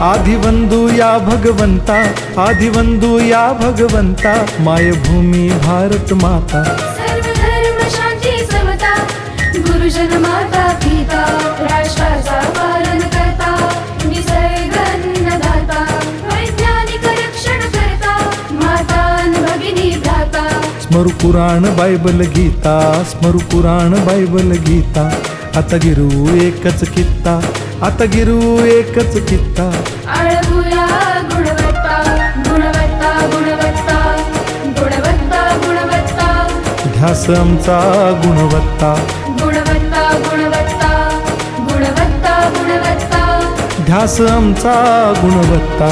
आदिवंदू या भगवंता, आदिवंदू या भगवंता, मायभूमी भारत माता. सर्व धर्म शांती समता, गुरुजन माता पिता, राष्ट्राचा पालन करता, निसर्ग अन्नदाता, वैज्ञानिक रक्षण करता, माता अन भगिनी भ्राता. स्मरू पुराण बायबल गीता, स्मरू पुराण बायबल गीता. आता गिरू एकच कित्ता, आता गिरू एकच कित्ता. आळवूया गुणवत्ता, गुणवत्ता, गुणवत्ता, गुणवत्ता, गुणवत्ता. ध्यास आमचा गुणवत्ता, गुणवत्ता, गुणवत्ता, गुणवत्ता, गुणवत्ता. ध्यास आमचा गुणवत्ता.